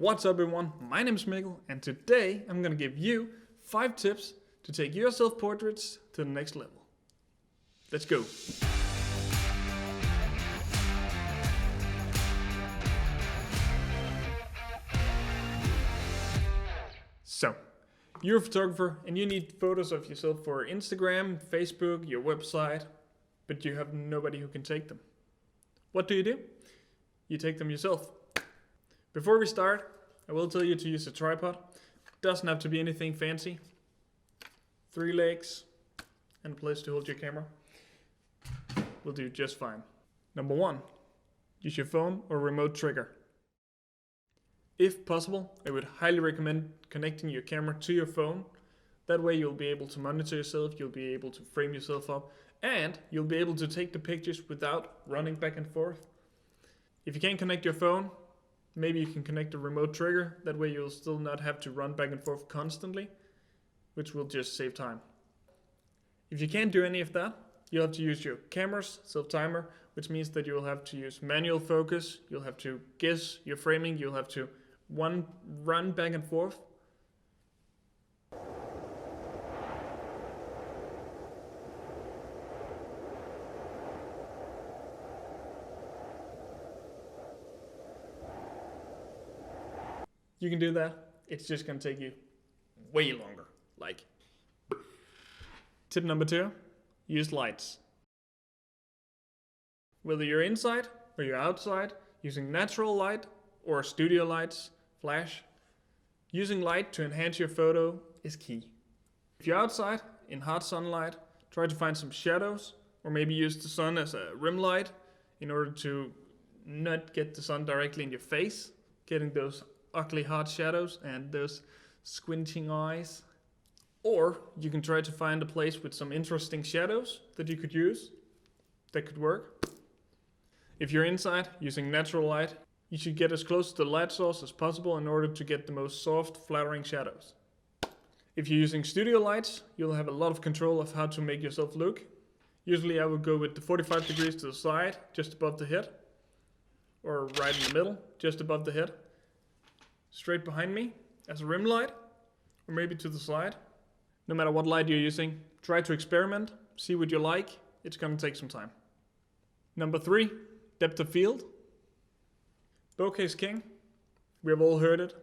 What's up everyone, my name is Mikkel and today I'm going to give you 5 tips to take your self-portraits to the next level. Let's go! So, you're a photographer and you need photos of yourself for Instagram, Facebook, your website, but you have nobody who can take them. What do? You take them yourself. Before we start, I will tell you to use a tripod. Doesn't have to be anything fancy. 3 legs and a place to hold your camera will do just fine. Number 1, use your phone or remote trigger. If possible, I would highly recommend connecting your camera to your phone. That way you'll be able to monitor yourself, you'll be able to frame yourself up, and you'll be able to take the pictures without running back and forth. If you can't connect your phone, maybe you can connect a remote trigger. That way you'll still not have to run back and forth constantly, which will just save time. If you can't do any of that, you'll have to use your camera's self-timer, which means that you'll have to use manual focus, you'll have to guess your framing, you'll have to run back and forth. You can do that. It's just going to take you way longer. Tip number 2, use lights. Whether you're inside or you're outside, using natural light or studio lights, flash, using light to enhance your photo is key. If you're outside in hot sunlight, try to find some shadows or maybe use the sun as a rim light in order to not get the sun directly in your face, getting those ugly hard shadows and those squinting eyes. Or you can try to find a place with some interesting shadows that you could use. That could work. If you're inside using natural light, you should get as close to the light source as possible in order to get the most soft, flattering shadows. If you're using studio lights, you'll have a lot of control of how to make yourself look. Usually I would go with the 45 degrees to the side, just above the head. Or right in the middle, just above the head. Straight behind me as a rim light, or maybe to the side. No matter what light you're using, try to experiment, see what you like. It's going to take some time. Number 3, depth of field. Bokeh is king. We have all heard it,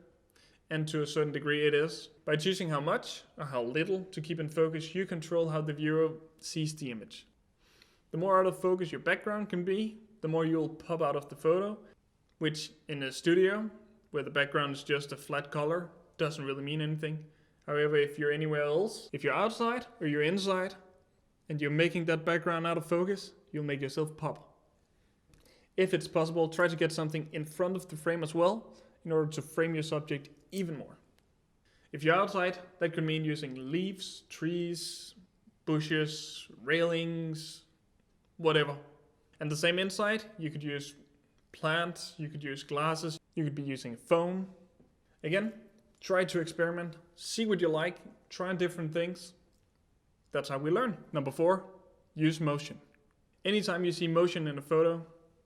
and to a certain degree it is. By choosing how much or how little to keep in focus, you control how the viewer sees the image. The more out of focus your background can be, the more you'll pop out of the photo, which in a studio, where the background is just a flat color, doesn't really mean anything. However, if you're anywhere else, if you're outside or you're inside, and you're making that background out of focus, you'll make yourself pop. If it's possible, try to get something in front of the frame as well, in order to frame your subject even more. If you're outside, that could mean using leaves, trees, bushes, railings, whatever. And the same inside, you could use plants, you could use glasses, you could be using foam. Again, try to experiment, see what you like, try different things. That's how we learn. Number 4, use motion. Anytime you see motion in a photo,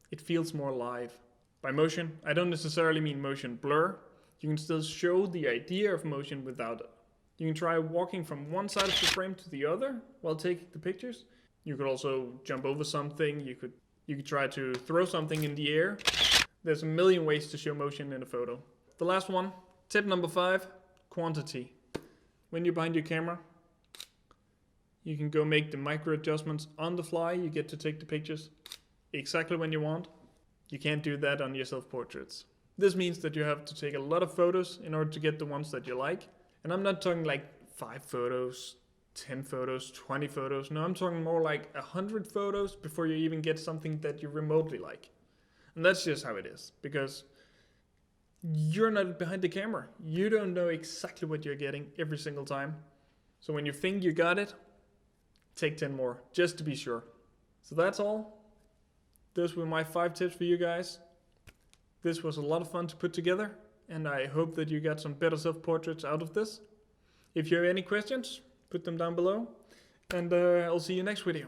it feels more alive. By motion, I don't necessarily mean motion blur. You can still show the idea of motion without it. You can try walking from one side of the frame to the other while taking the pictures. You could also jump over something. You could try to throw something in the air. There's a million ways to show motion in a photo. The last one, tip number 5, quantity. When you're behind your camera, you can go make the micro adjustments on the fly. You get to take the pictures exactly when you want. You can't do that on your self-portraits. This means that you have to take a lot of photos in order to get the ones that you like. And I'm not talking like 5 photos, 10 photos, 20 photos. No, I'm talking more like 100 photos before you even get something that you remotely like. And that's just how it is, because you're not behind the camera. You don't know exactly what you're getting every single time. So when you think you got it, take 10 more, just to be sure. So that's all. Those were my 5 tips for you guys. This was a lot of fun to put together, and I hope that you got some better self-portraits out of this. If you have any questions, put them down below, and I'll see you next video.